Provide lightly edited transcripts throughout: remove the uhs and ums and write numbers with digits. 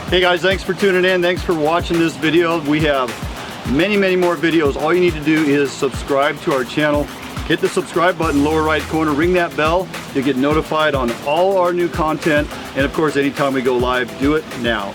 Hey guys, thanks for tuning in. Thanks for watching this video. We have many more videos. All you need to do is subscribe to our channel. Hit the subscribe button, lower right corner, ring that bell. You'll get notified on all our new content. And of course, anytime we go live, do it now.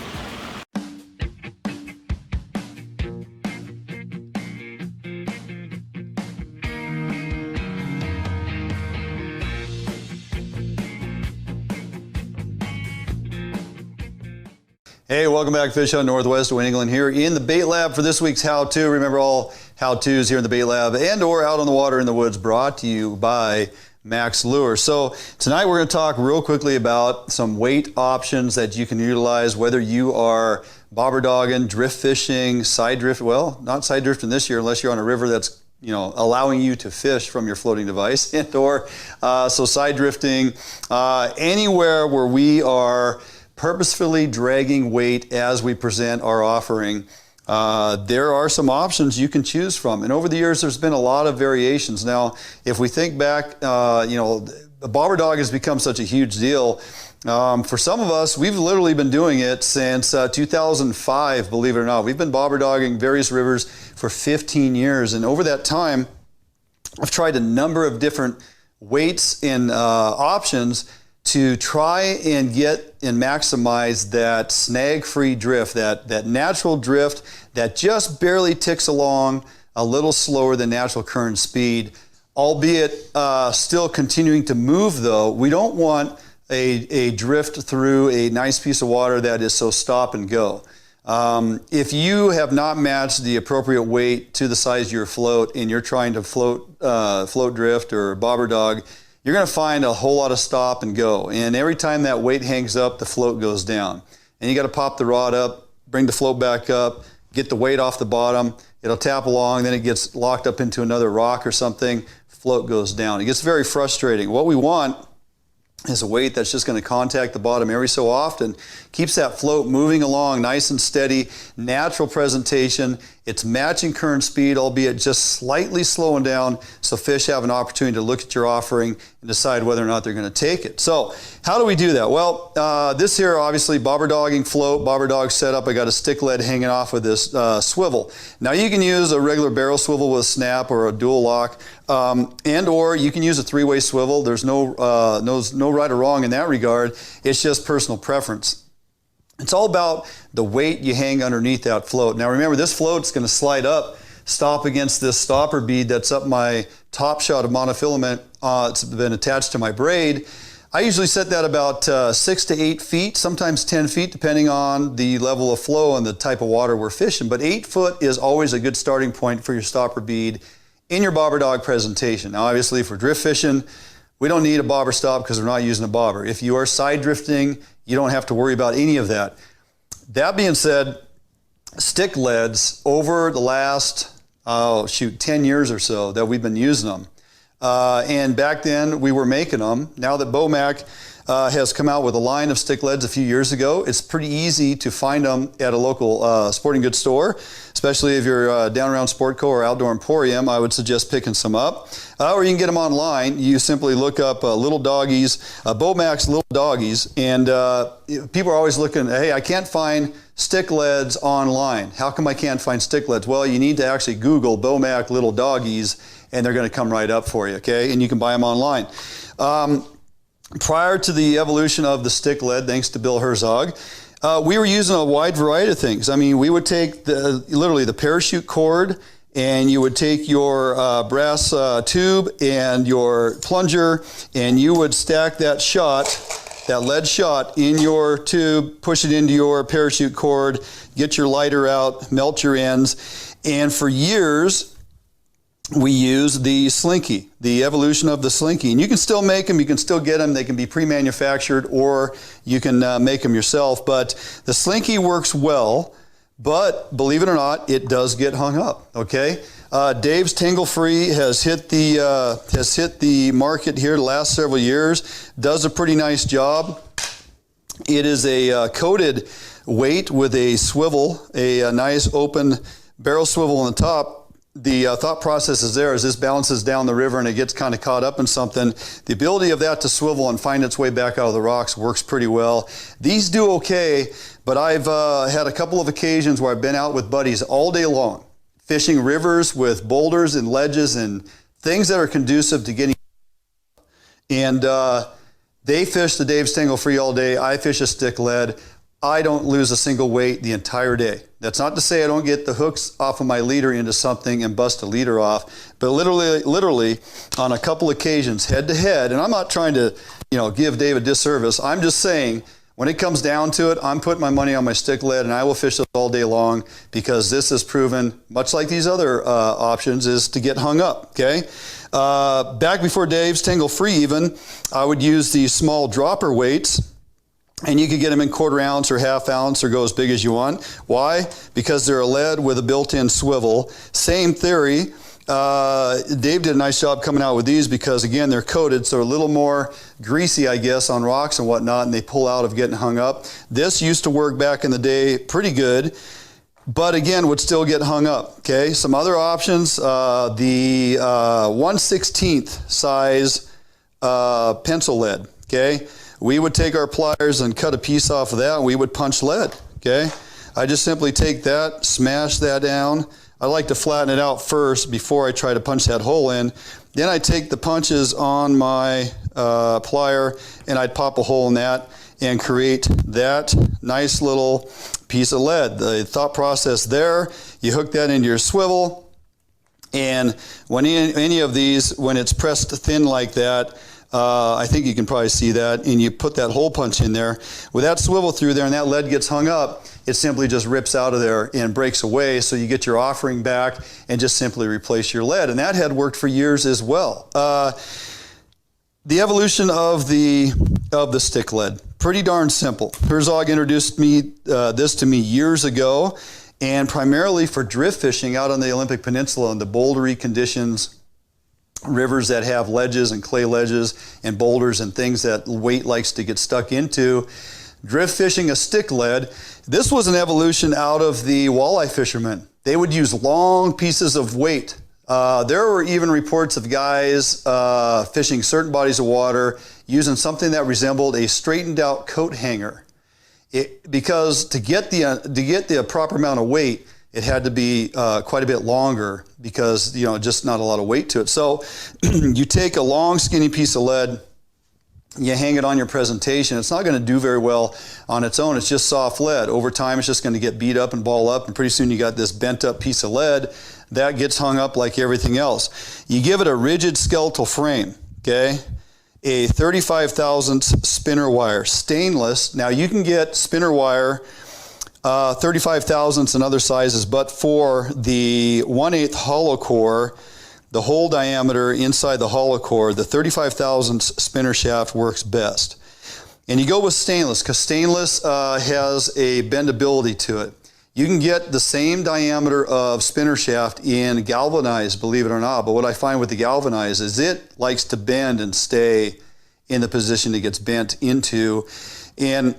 Hey, welcome back, Fish Hunt Northwest. Duane Inglin here in the bait lab for this week's how-to. Remember, all how-tos here in the bait lab and or out on the water in the woods, brought to you by Max Lure. So tonight we're going to talk real quickly about some weight options that you can utilize, whether you are bobber-dogging, drift fishing, side drift. Well, not side drifting this year unless you're on a river that's allowing you to fish from your floating device, and or so side drifting, anywhere where we are purposefully dragging weight as we present our offering. There are some options you can choose from, and over the years there's been a lot of variations. Now, if we think back, the bobber-dog has become such a huge deal. For some of us, we've literally been doing it since 2005, believe it or not. We've been bobber-dogging various rivers for 15 years, and over that time, I've tried a number of different weights and options to try and get and maximize that snag-free drift, that natural drift that just barely ticks along a little slower than natural current speed, albeit still continuing to move though. We don't want a drift through a nice piece of water that is so stop and go. If you have not matched the appropriate weight to the size of your float and you're trying to float drift or bobber dog, you're going to find a whole lot of stop and go. And every time that weight hangs up, the float goes down. And you got to pop the rod up, bring the float back up, get the weight off the bottom. It'll tap along, then it gets locked up into another rock or something, float goes down. It gets very frustrating. What we want is a weight that's just going to contact the bottom every so often, keeps that float moving along nice and steady, natural presentation. It's matching current speed, albeit just slightly slowing down, so fish have an opportunity to look at your offering and decide whether or not they're going to take it. So how do we do that? Well, this here, obviously, bobber-dogging float, bobber-dog setup. I got a stick lead hanging off with this swivel. Now you can use a regular barrel swivel with a snap or a dual lock, and or you can use a three-way swivel. There's no right or wrong in that regard. It's just personal preference. It's all about the weight you hang underneath that float. Now remember, this float's going to slide up, stop against this stopper bead that's up my top shot of monofilament. It's been attached to my braid. I usually set that about 6 to 8 feet, sometimes 10 feet, depending on the level of flow and the type of water we're fishing. But 8 foot is always a good starting point for your stopper bead in your bobber dog presentation. Now obviously for drift fishing, we don't need a bobber stop because we're not using a bobber. If you are side drifting, you don't have to worry about any of that. That being said, stick leads over the last, 10 years or so that we've been using them. And back then we were making them. Now that Bomac has come out with a line of stick leads a few years ago, it's pretty easy to find them at a local sporting goods store, especially if you're down around Sportco or Outdoor Emporium. I would suggest picking some up. Or you can get them online. You simply look up Little Doggies, Bomac's Little Doggies, and people are always looking, hey, I can't find stick leads online. How come I can't find stick leads? Well, you need to actually Google Bomac Little Doggies, and they're going to come right up for you, okay? And you can buy them online. Prior to the evolution of the stick lead, thanks to Bill Herzog, we were using a wide variety of things. I mean, we would take literally the parachute cord, and you would take your brass tube and your plunger, and you would stack that shot, that lead shot, in your tube, push it into your parachute cord, get your lighter out, melt your ends, and for years, we use the slinky, the evolution of the slinky. And you can still make them, you can still get them, they can be pre-manufactured, or you can make them yourself. But the slinky works well, but believe it or not, it does get hung up, okay? Dave's Tangle Free has hit the market here the last several years, does a pretty nice job. It is a coated weight with a swivel, a nice open barrel swivel on the top. thought process is there as this bounces down the river and it gets kind of caught up in something. The ability of that to swivel and find its way back out of the rocks works pretty well. These do okay, but I've had a couple of occasions where I've been out with buddies all day long, fishing rivers with boulders and ledges and things that are conducive to getting. And they fish the Dave's Tangle Free all day. I fish a stick lead. I don't lose a single weight the entire day. That's not to say I don't get the hooks off of my leader into something and bust a leader off, but literally on a couple occasions, head to head, and I'm not trying to, give Dave a disservice. I'm just saying, when it comes down to it, I'm putting my money on my stick lead, and I will fish this all day long because this has proven, much like these other options, is to get hung up, okay? Back before Dave's Tangle Free even, I would use these small dropper weights. And you could get them in 1/4 ounce or 1/2 ounce or go as big as you want. Why? Because they're a lead with a built-in swivel. Same theory. Dave did a nice job coming out with these because, again, they're coated, so they're a little more greasy, I guess, on rocks and whatnot, and they pull out of getting hung up. This used to work back in the day pretty good, but again, would still get hung up, okay? Some other options, the 1/16 size pencil lead, okay? We would take our pliers and cut a piece off of that, and we would punch lead, okay? I just simply take that, smash that down. I like to flatten it out first before I try to punch that hole in. Then I take the punches on my plier, and I'd pop a hole in that and create that nice little piece of lead. The thought process there, you hook that into your swivel, and when any of these, when it's pressed thin like that, I think you can probably see that, and you put that hole punch in there. With that swivel through there and that lead gets hung up, it simply just rips out of there and breaks away, so you get your offering back and just simply replace your lead. And that had worked for years as well. The evolution of the stick lead, pretty darn simple. Herzog introduced this to me years ago, and primarily for drift fishing out on the Olympic Peninsula in the bouldery conditions, rivers that have ledges and clay ledges and boulders and things that weight likes to get stuck into. Drift fishing a stick lead. This was an evolution out of the walleye fishermen. They would use long pieces of weight. There were even reports of guys fishing certain bodies of water using something that resembled a straightened out coat hanger. Because to get the proper amount of weight, it had to be quite a bit longer because, just not a lot of weight to it. So you take a long, skinny piece of lead, you hang it on your presentation. It's not going to do very well on its own. It's just soft lead. Over time, it's just going to get beat up and ball up, and pretty soon you got this bent up piece of lead that gets hung up like everything else. You give it a rigid skeletal frame, okay? A 35 thousandths spinner wire, stainless. Now you can get spinner wire 35 thousandths and other sizes, but for the 1/8 hollow core, the hole diameter inside the hollow core, the 35 thousandths spinner shaft works best. And you go with stainless because stainless has a bendability to it. You can get the same diameter of spinner shaft in galvanized, believe it or not, but what I find with the galvanized is it likes to bend and stay in the position it gets bent into. And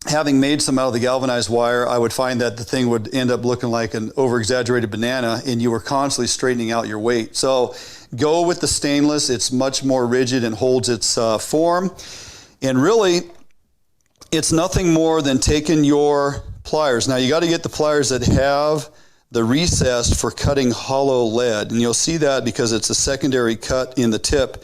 having made some out of the galvanized wire, I would find that the thing would end up looking like an over-exaggerated banana, and you were constantly straightening out your weight. So go with the stainless. It's much more rigid and holds its form. And really, it's nothing more than taking your pliers. Now, you got to get the pliers that have the recess for cutting hollow lead. And you'll see that because it's a secondary cut in the tip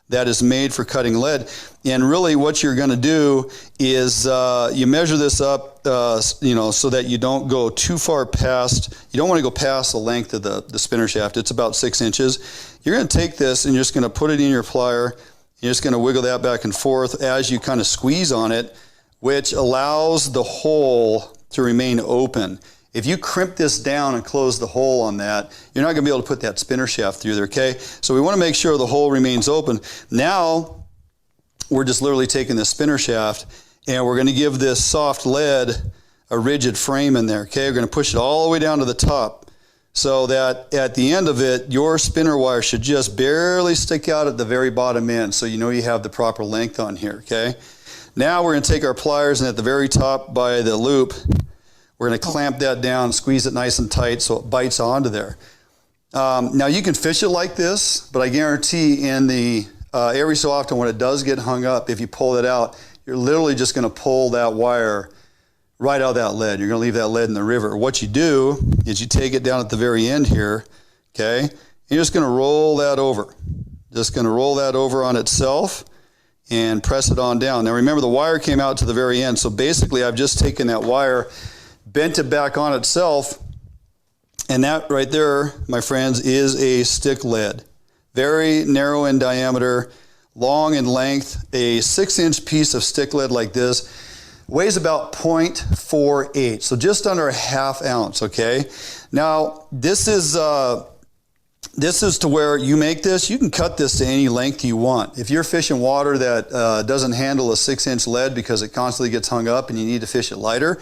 that is made for cutting lead. And really what you're going to do is you measure this up, so that you don't go too far past, you don't want to go past the length of the spinner shaft. It's about 6 inches. You're going to take this and you're just going to put it in your plier. You're just going to wiggle that back and forth as you kind of squeeze on it, which allows the hole to remain open. If you crimp this down and close the hole on that, you're not going to be able to put that spinner shaft through there, okay? So we want to make sure the hole remains open. Now, we're just literally taking the spinner shaft and we're going to give this soft lead a rigid frame in there, okay? We're going to push it all the way down to the top so that at the end of it, your spinner wire should just barely stick out at the very bottom end so you know you have the proper length on here, okay? Now we're going to take our pliers and at the very top by the loop, we're going to clamp that down, squeeze it nice and tight so it bites onto there. Now you can fish it like this, but I guarantee in the every so often when it does get hung up, if you pull it out, you're literally just going to pull that wire right out of that lead. You're going to leave that lead in the river. What you do is you take it down at the very end here, okay? You're just going to roll that over. Just going to roll that over on itself and press it on down. Now remember, the wire came out to the very end, so basically I've just taken that wire, bent it back on itself, and that right there, my friends, is a stick lead. Very narrow in diameter, long in length. A 6-inch piece of stick lead like this weighs about 0.48, so just under a ½ ounce, okay? Now, this is to where you make this, you can cut this to any length you want. If you're fishing water that doesn't handle a 6-inch lead because it constantly gets hung up and you need to fish it lighter,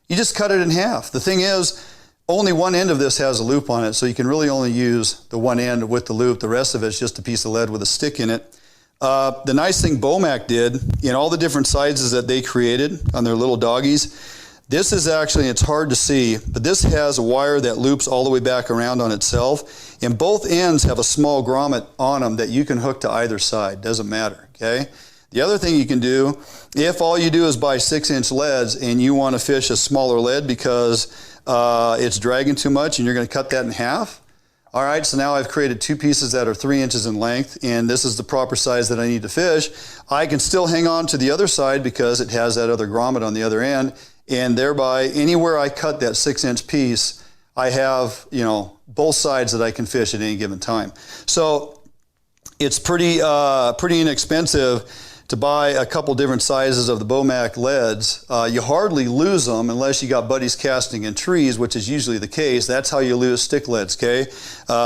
you just cut it in half. The thing is, only one end of this has a loop on it, so you can really only use the one end with the loop. The rest of it's just a piece of lead with a stick in it. The nice thing Bomac did, in all the different sizes that they created on their little doggies, this is actually, it's hard to see, but this has a wire that loops all the way back around on itself, and both ends have a small grommet on them that you can hook to either side. Doesn't matter, okay? The other thing you can do, if all you do is buy 6-inch leads and you want to fish a smaller lead because it's dragging too much and you're going to cut that in half, all right, so now I've created 2 pieces that are 3 inches in length, and this is the proper size that I need to fish. I can still hang on to the other side because it has that other grommet on the other end, and thereby anywhere I cut that 6-inch piece, I have, you know, both sides that I can fish at any given time. So it's pretty inexpensive to buy a couple different sizes of the Bomac leads. You hardly lose them unless you got buddies casting in trees, which is usually the case. That's how you lose stick leads, okay?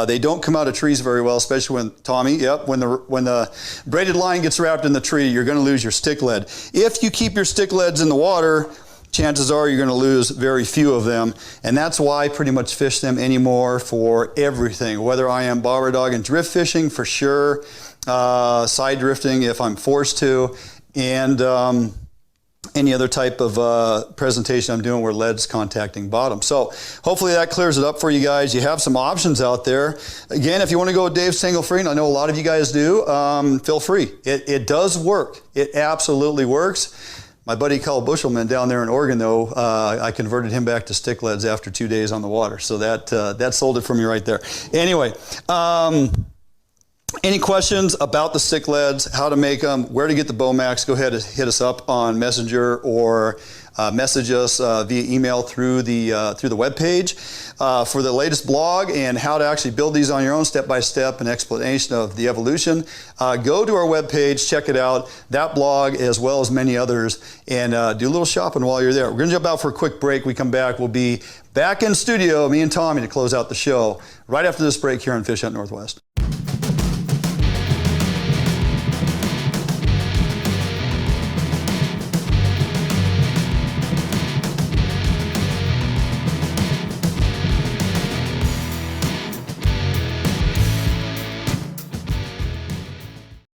They don't come out of trees very well, especially when, Tommy, yep, when the braided line gets wrapped in the tree, you're gonna lose your stick lead. If you keep your stick leads in the water, chances are you're going to lose very few of them, and that's why I pretty much fish them anymore for everything. Whether I am Bobber-Doggin drift fishing, for sure, side drifting if I'm forced to, and any other type of presentation I'm doing where lead's contacting bottom. So hopefully that clears it up for you guys. You have some options out there. Again, if you want to go with Dave's Tangle Free, and I know a lot of you guys do, feel free. It does work. It absolutely works. My buddy Kyle Bushelman down there in Oregon, though, I converted him back to stick leads after 2 days on the water. So that sold it for me right there. Anyway, any questions about the stick leads, how to make them, where to get the Bomacs, go ahead and hit us up on Messenger or message us via email through the webpage. For the latest blog and how to actually build these on your own, step-by-step, an explanation of the evolution, go to our webpage, check it out, that blog as well as many others, and do a little shopping while you're there. We're going to jump out for a quick break. We come back, we'll be back in studio, me and Tommy, to close out the show right after this break here on Fish Hunt Northwest.